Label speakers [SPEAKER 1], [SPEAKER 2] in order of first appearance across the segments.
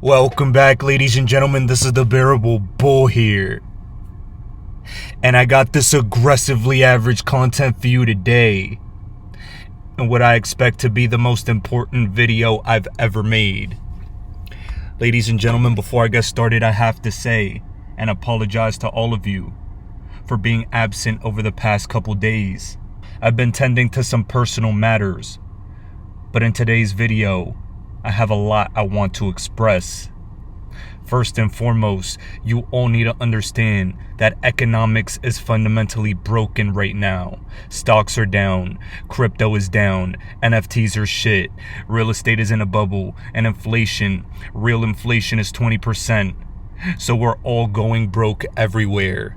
[SPEAKER 1] Welcome back, ladies and gentlemen. This is the Bearable Bull here, and I got this aggressively average content for you today, and what I expect to be the most important video I've ever made. Ladies and gentlemen, before I get started, I have to say and apologize to all of you for being absent over the past couple days. I've been tending to some personal matters, but in today's video, I have a lot I want to express. First and foremost, you all need to understand that economics is fundamentally broken right now. Stocks are down, crypto is down, NFTs are shit, real estate is in a bubble, and real inflation is 20%. So we're all going broke everywhere.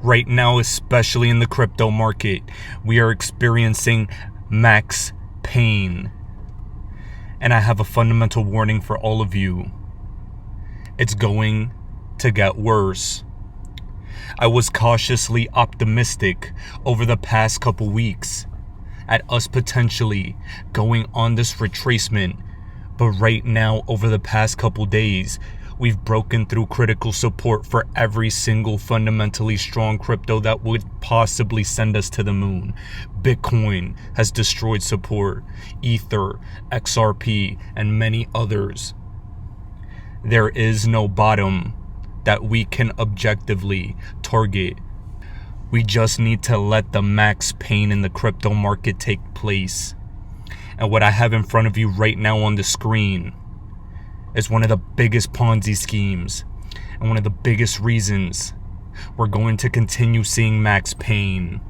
[SPEAKER 1] Right now, especially in the crypto market, we are experiencing max pain. And I have a fundamental warning for all of you. It's going to get worse. I was cautiously optimistic over the past couple weeks at us potentially going on this retracement. But right now, over the past couple days, we've broken through critical support for every single fundamentally strong crypto that would possibly send us to the moon. Bitcoin has destroyed support, Ether, XRP, and many others. There is no bottom that we can objectively target. We just need to let the max pain in the crypto market take place. And what I have in front of you right now on the screen is one of the biggest Ponzi schemes and one of the biggest reasons we're going to continue seeing max pain.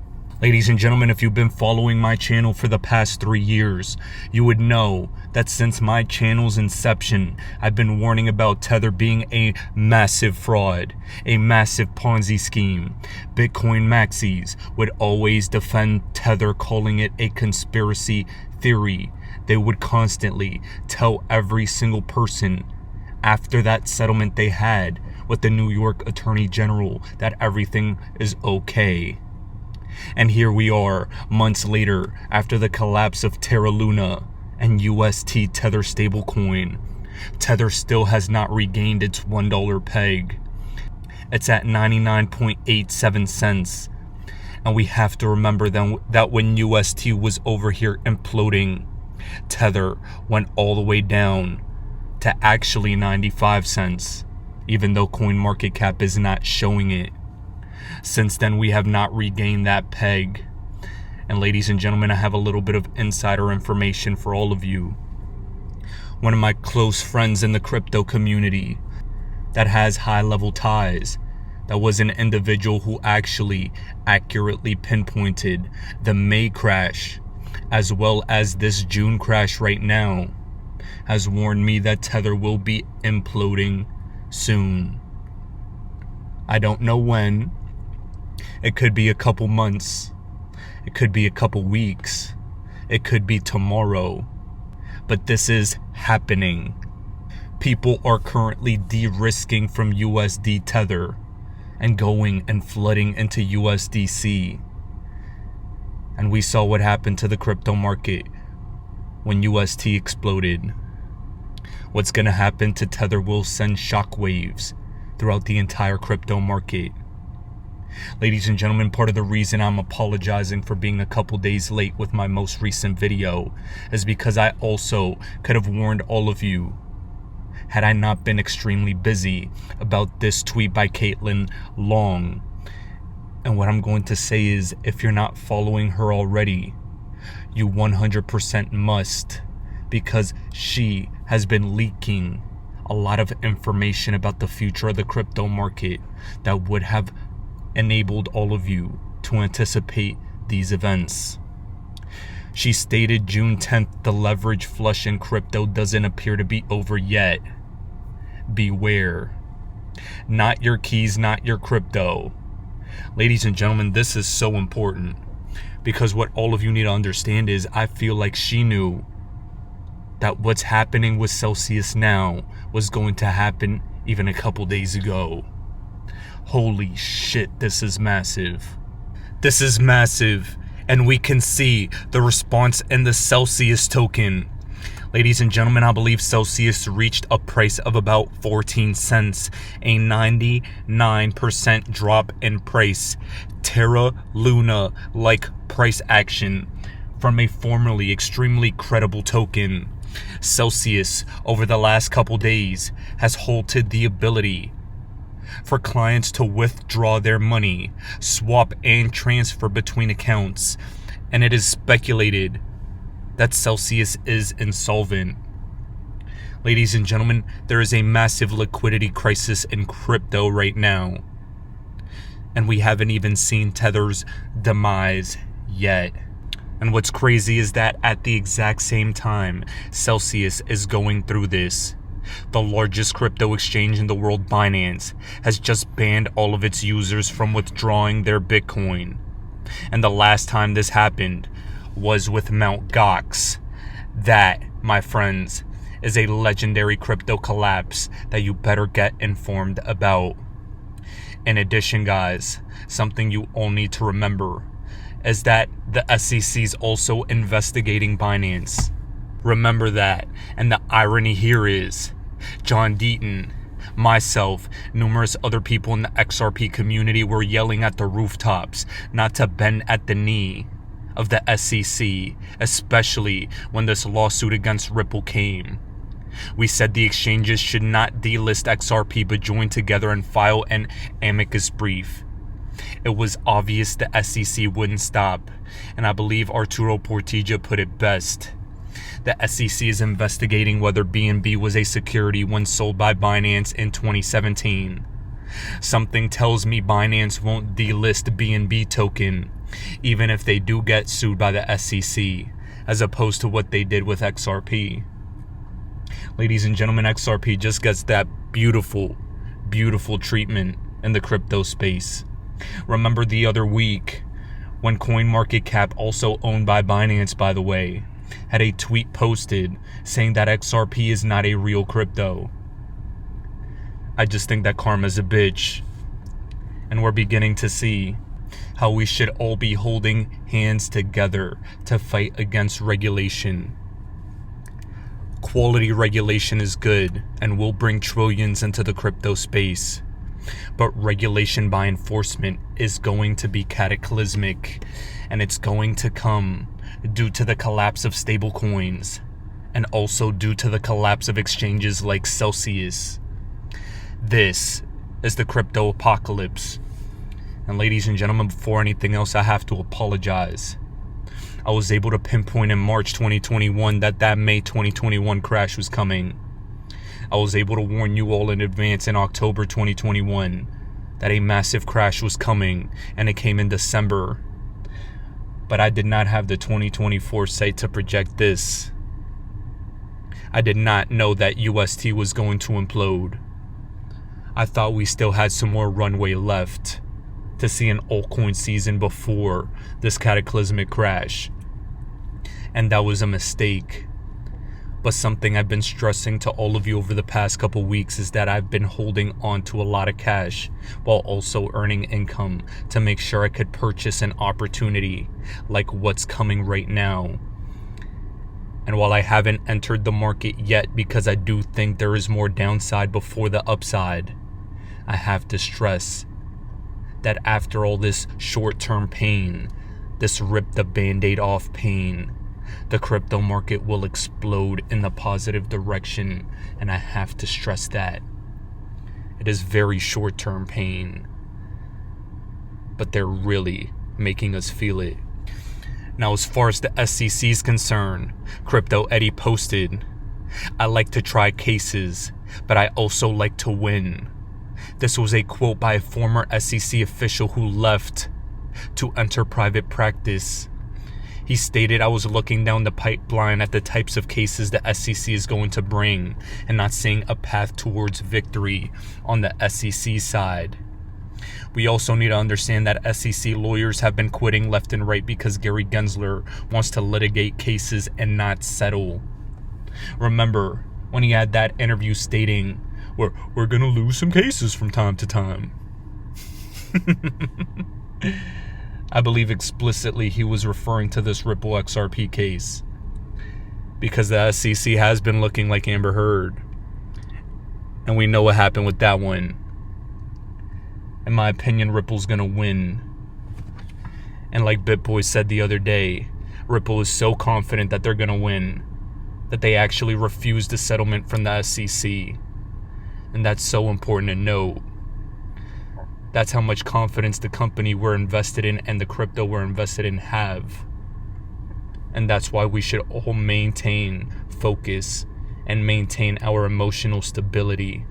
[SPEAKER 1] Ladies and gentlemen, if you've been following my channel for the past 3 years, you would know that since my channel's inception, I've been warning about Tether being a massive fraud, a massive Ponzi scheme. Bitcoin maxis would always defend Tether, calling it a conspiracy theory. They would constantly tell every single person after that settlement they had with the New York Attorney General that everything is okay. And here we are, months later, after the collapse of Terra Luna and UST Tether stablecoin. Tether still has not regained its $1 peg. It's at 99.87 cents. And we have to remember that when UST was over here imploding, Tether went all the way down to actually 95 cents, even though CoinMarketCap is not showing it. Since then, we have not regained that peg. And ladies and gentlemen, I have a little bit of insider information for all of you. One of my close friends in the crypto community that has high-level ties, that was an individual who actually accurately pinpointed the May crash as well as this June crash right now, has warned me that Tether will be imploding soon. I don't know when. It could be a couple months. It could be a couple weeks. It could be tomorrow. But this is happening. People are currently de-risking from USD Tether and going and flooding into USDC. And we saw what happened to the crypto market when UST exploded. What's going to happen to Tether will send shockwaves throughout the entire crypto market. Ladies and gentlemen, part of the reason I'm apologizing for being a couple days late with my most recent video is because I also could have warned all of you had I not been extremely busy about this tweet by Caitlyn Long. And what I'm going to say is, if you're not following her already, you 100% must, because she has been leaking a lot of information about the future of the crypto market that would have enabled all of you to anticipate these events. She stated June 10th, the leverage flush in crypto doesn't appear to be over yet. Beware. Not your keys, not your crypto. Ladies and gentlemen, this is so important because what all of you need to understand is I feel like she knew that what's happening with Celsius now was going to happen even a couple days ago. Holy shit, this is massive. This is massive, and we can see the response in the Celsius token. Ladies and gentlemen, I believe Celsius reached a price of about 14 cents, a 99% drop in price. Terra Luna-like price action from a formerly extremely credible token. Celsius, over the last couple days, has halted the ability for clients to withdraw their money, swap, and transfer between accounts, and it is speculated that Celsius is insolvent. Ladies and gentlemen, there is a massive liquidity crisis in crypto right now, and we haven't even seen Tether's demise yet. And what's crazy is that at the exact same time Celsius is going through this, the largest crypto exchange in the world, Binance, has just banned all of its users from withdrawing their Bitcoin. And the last time this happened was with Mt. Gox. That, my friends, is a legendary crypto collapse that you better get informed about. In addition, guys, something you all need to remember is that the SEC is also investigating Binance. Remember that. And the irony here is, John Deaton, myself, numerous other people in the XRP community were yelling at the rooftops not to bend at the knee of the SEC, especially when this lawsuit against Ripple came. We said the exchanges should not delist XRP but join together and file an amicus brief. It was obvious the SEC wouldn't stop, and I believe Arturo Portilla put it best. The SEC is investigating whether BNB was a security when sold by Binance in 2017. Something tells me Binance won't delist BNB token, even if they do get sued by the SEC, as opposed to what they did with XRP. Ladies and gentlemen, XRP just gets that beautiful, beautiful treatment in the crypto space. Remember the other week when CoinMarketCap, also owned by Binance by the way, had a tweet posted saying that XRP is not a real crypto. I just think that karma's a bitch, and we're beginning to see how we should all be holding hands together to fight against regulation. Quality regulation is good and will bring trillions into the crypto space. But regulation by enforcement is going to be cataclysmic, and it's going to come due to the collapse of stablecoins and also due to the collapse of exchanges like Celsius. This is the crypto apocalypse. And ladies and gentlemen, before anything else, I have to apologize. I was able to pinpoint in March 2021 that May 2021 crash was coming. I was able to warn you all in advance in October 2021 that a massive crash was coming, and it came in December. But I did not have the 2024 sight to project this. I did not know that UST was going to implode. I thought we still had some more runway left to see an altcoin season before this cataclysmic crash. And that was a mistake. But something I've been stressing to all of you over the past couple weeks is that I've been holding on to a lot of cash while also earning income to make sure I could purchase an opportunity like what's coming right now. And while I haven't entered the market yet because I do think there is more downside before the upside, I have to stress that after all this short-term pain, this rip the band-aid off pain, the crypto market will explode in the positive direction, and I have to stress that. It is very short-term pain, but they're really making us feel it. Now, as far as the SEC is concerned, Crypto Eddie posted, "I like to try cases, but I also like to win." This was a quote by a former SEC official who left to enter private practice. He stated, "I was looking down the pipeline at the types of cases the SEC is going to bring and not seeing a path towards victory on the SEC side. We also need to understand that SEC lawyers have been quitting left and right because Gary Gensler wants to litigate cases and not settle." Remember when he had that interview stating, we're going to lose some cases from time to time. I believe explicitly he was referring to this Ripple XRP case, because the SEC has been looking like Amber Heard, and we know what happened with that one. In my opinion, Ripple's gonna win. And like BitBoy said the other day, Ripple is so confident that they're gonna win that they actually refused a settlement from the SEC. And that's so important to note. That's how much confidence the company we're invested in and the crypto we're invested in have. And that's why we should all maintain focus and maintain our emotional stability.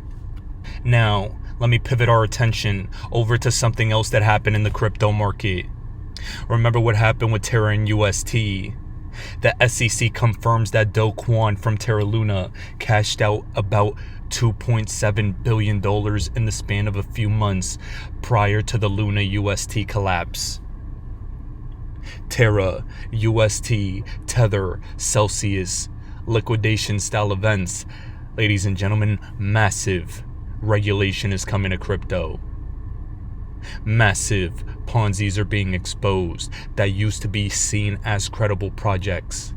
[SPEAKER 1] Now, let me pivot our attention over to something else that happened in the crypto market. Remember what happened with Terra and UST? The SEC confirms that Do Kwon from Terra Luna cashed out about $2.7 billion in the span of a few months prior to the Luna UST collapse. Terra, UST, Tether, Celsius, liquidation style events. Ladies and gentlemen, massive regulation is coming to crypto. Massive Ponzi's are being exposed that used to be seen as credible projects.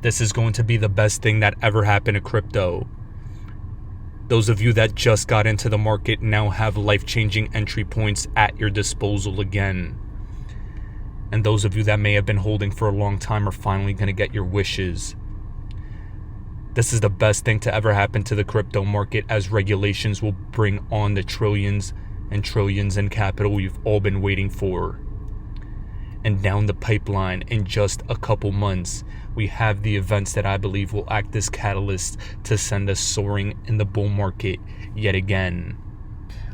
[SPEAKER 1] This is going to be the best thing that ever happened to crypto. Those of you that just got into the market now have life-changing entry points at your disposal again. And those of you that may have been holding for a long time are finally going to get your wishes. This is the best thing to ever happen to the crypto market, as regulations will bring on the trillions and trillions in capital we've all been waiting for. And down the pipeline, in just a couple months, we have the events that I believe will act as catalysts to send us soaring in the bull market yet again.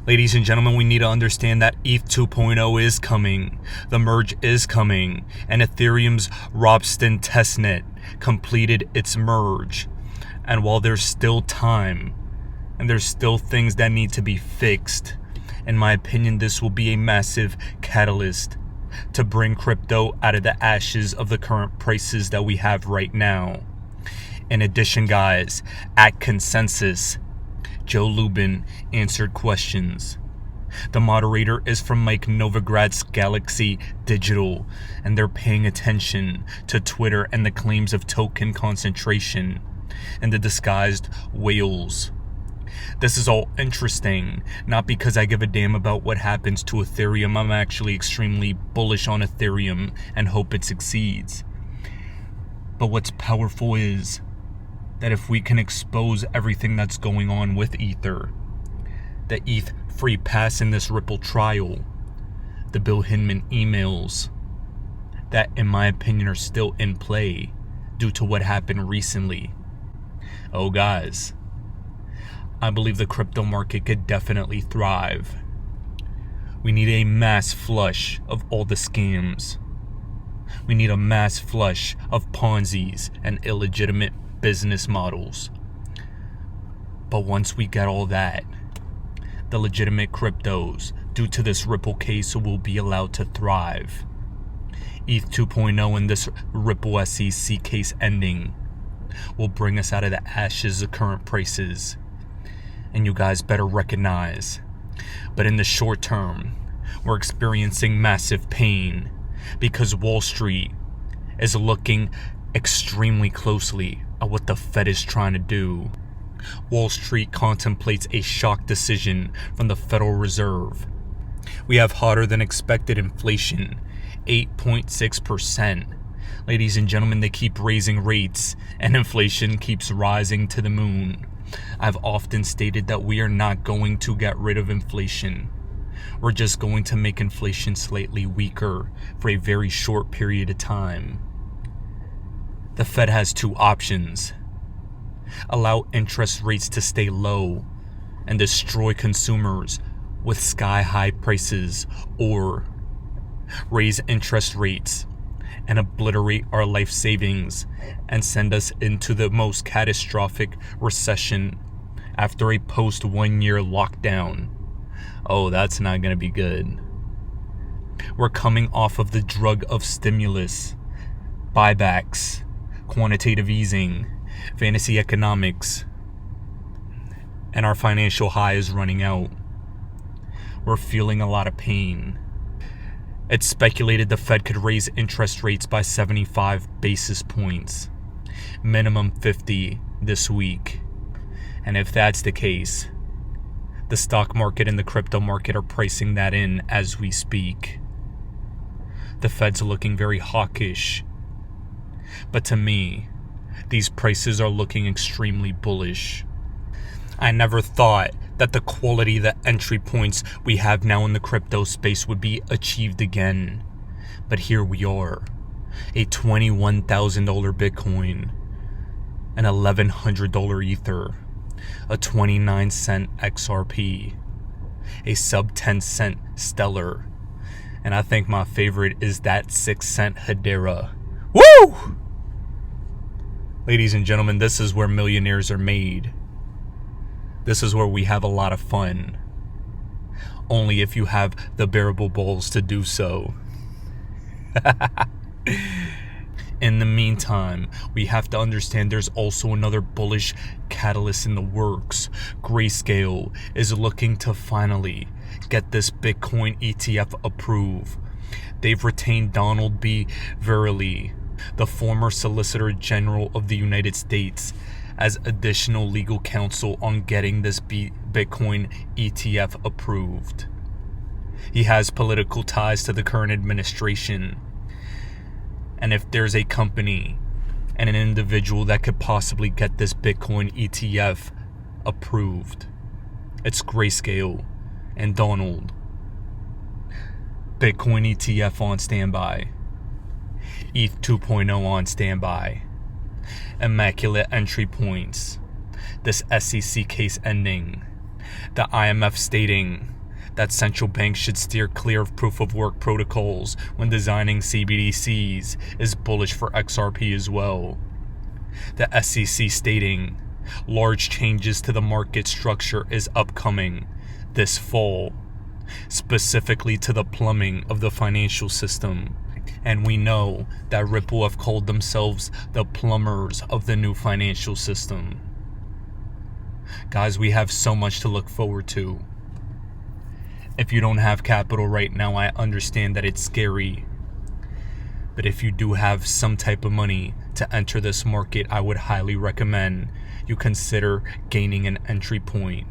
[SPEAKER 1] Ladies and gentlemen, we need to understand that ETH 2.0 is coming, the merge is coming, and Ethereum's Ropsten testnet completed its merge. And while there's still time, and there's still things that need to be fixed, in my opinion, this will be a massive catalyst to bring crypto out of the ashes of the current prices that we have right now. In addition, guys, at Consensus, Joe Lubin answered questions. The moderator is from Mike Novograd's Galaxy Digital, and they're paying attention to Twitter and the claims of token concentration and the disguised whales. This is all interesting, not because I give a damn about what happens to Ethereum. I'm actually extremely bullish on Ethereum and hope it succeeds. But what's powerful is that if we can expose everything that's going on with Ether, the ETH free pass in this Ripple trial, the Bill Hinman emails, that in my opinion are still in play due to what happened recently. Oh guys, I believe the crypto market could definitely thrive. We need a mass flush of all the scams. We need a mass flush of Ponzi's and illegitimate business models. But once we get all that, the legitimate cryptos, due to this Ripple case, will be allowed to thrive. ETH 2.0 and this Ripple SEC case ending will bring us out of the ashes of current prices. And you guys better recognize. But in the short term, we're experiencing massive pain because Wall Street is looking extremely closely at what the Fed is trying to do. Wall Street contemplates a shock decision from the Federal Reserve. We have hotter than expected inflation, 8.6%. Ladies and gentlemen, they keep raising rates and inflation keeps rising to the moon. I've often stated that we are not going to get rid of inflation. We're just going to make inflation slightly weaker for a very short period of time. The Fed has two options: allow interest rates to stay low and destroy consumers with sky-high prices, or raise interest rates and obliterate our life savings and send us into the most catastrophic recession after a post 1 year lockdown. Oh, that's not going to be good. We're coming off of the drug of stimulus, buybacks, quantitative easing, fantasy economics, and our financial high is running out. We're feeling a lot of pain. It's speculated the Fed could raise interest rates by 75 basis points, minimum 50 this week. And if that's the case, the stock market and the crypto market are pricing that in as we speak. The Fed's looking very hawkish. But to me, these prices are looking extremely bullish. I never thought that the quality, the entry points we have now in the crypto space would be achieved again. But here we are. A $21,000 Bitcoin, an $1,100 Ether, a 29-cent XRP, a sub 10-cent Stellar, and I think my favorite is that 6-cent Hedera. Woo! Ladies and gentlemen, this is where millionaires are made. This is where we have a lot of fun. Only if you have the bearable balls to do so. In the meantime, we have to understand there's also another bullish catalyst in the works. Grayscale is looking to finally get this Bitcoin ETF approved. They've retained Donald B. Verrilli, the former Solicitor General of the United States, as additional legal counsel on getting this Bitcoin ETF approved. He has political ties to the current administration. And if there's a company and an individual that could possibly get this Bitcoin ETF approved, it's Grayscale and Donald. Bitcoin ETF on standby. ETH 2.0 on standby. Immaculate entry points. This SEC case ending. The IMF stating that central banks should steer clear of proof of work protocols when designing CBDCs is bullish for XRP as well. The SEC stating large changes to the market structure is upcoming this fall, specifically to the plumbing of the financial system. And we know that Ripple have called themselves the plumbers of the new financial system. Guys, we have so much to look forward to. If you don't have capital right now, I understand that it's scary. But if you do have some type of money to enter this market, I would highly recommend you consider gaining an entry point.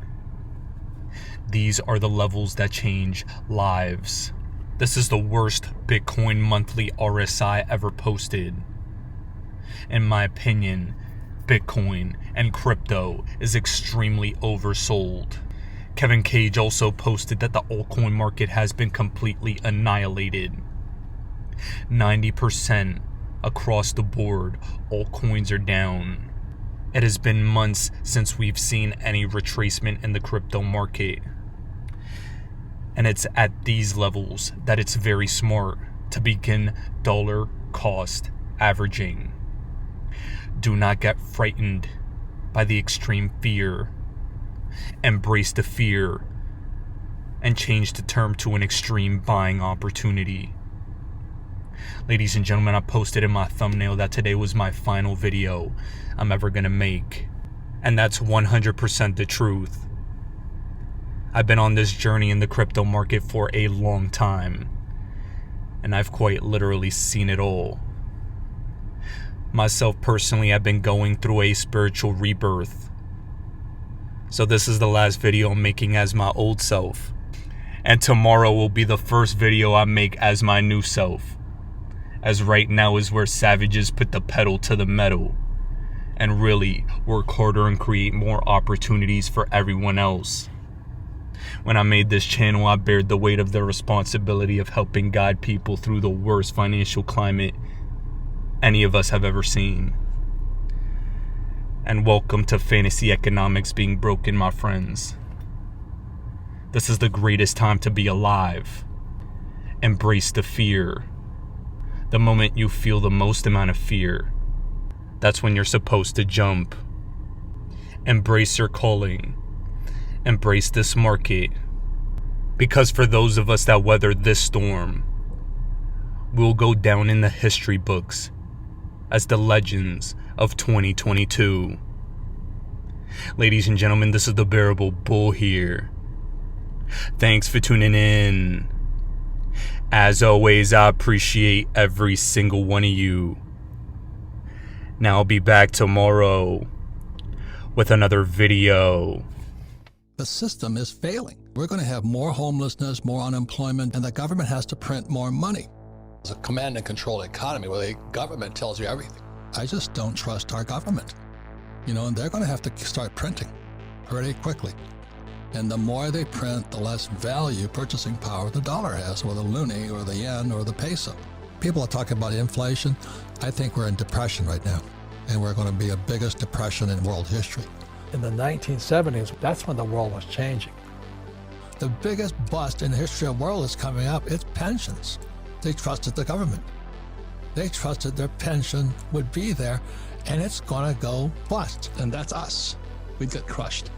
[SPEAKER 1] These are the levels that change lives. This is the worst Bitcoin monthly RSI ever posted. In my opinion, Bitcoin and crypto is extremely oversold. Kevin Cage also posted that the altcoin market has been completely annihilated. 90% across the board, altcoins are down. It has been months since we've seen any retracement in the crypto market. And it's at these levels that it's very smart to begin dollar cost averaging. Do not get frightened by the extreme fear. Embrace the fear and change the term to an extreme buying opportunity. Ladies and gentlemen, I posted in my thumbnail that today was my final video I'm ever gonna make. And that's 100% the truth. I've been on this journey in the crypto market for a long time, and I've quite literally seen it all. Myself personally, I've been going through a spiritual rebirth. So this is the last video I'm making as my old self. And tomorrow will be the first video I make as my new self. As right now is where savages put the pedal to the metal and really work harder and create more opportunities for everyone else. When I made this channel, I bared the weight of the responsibility of helping guide people through the worst financial climate any of us have ever seen. And welcome to fantasy economics being broken, my friends. This is the greatest time to be alive. Embrace the fear. The moment you feel the most amount of fear, that's when you're supposed to jump. Embrace your calling. Embrace this market. Because for those of us that weathered this storm, we'll go down in the history books as the legends of 2022. Ladies and gentlemen, this is the Bearable Bull here. Thanks for tuning in. As always, I appreciate every single one of you. Now I'll be back tomorrow with another video.
[SPEAKER 2] The system is failing. We're going to have more homelessness, more unemployment, and the government has to print more money. It's a command and control economy where the government tells you everything. I just don't trust our government. And they're going to have to start printing pretty quickly. And the more they print, the less value, purchasing power the dollar has, or the loonie, or the yen, or the peso. People are talking about inflation. I think we're in depression right now, and we're going to be the biggest depression in world history.
[SPEAKER 3] In the 1970s, that's when the world was changing.
[SPEAKER 2] The biggest bust in the history of the world is coming up. It's pensions. They trusted the government. They trusted their pension would be there, and it's going to go bust. And that's us. We get crushed.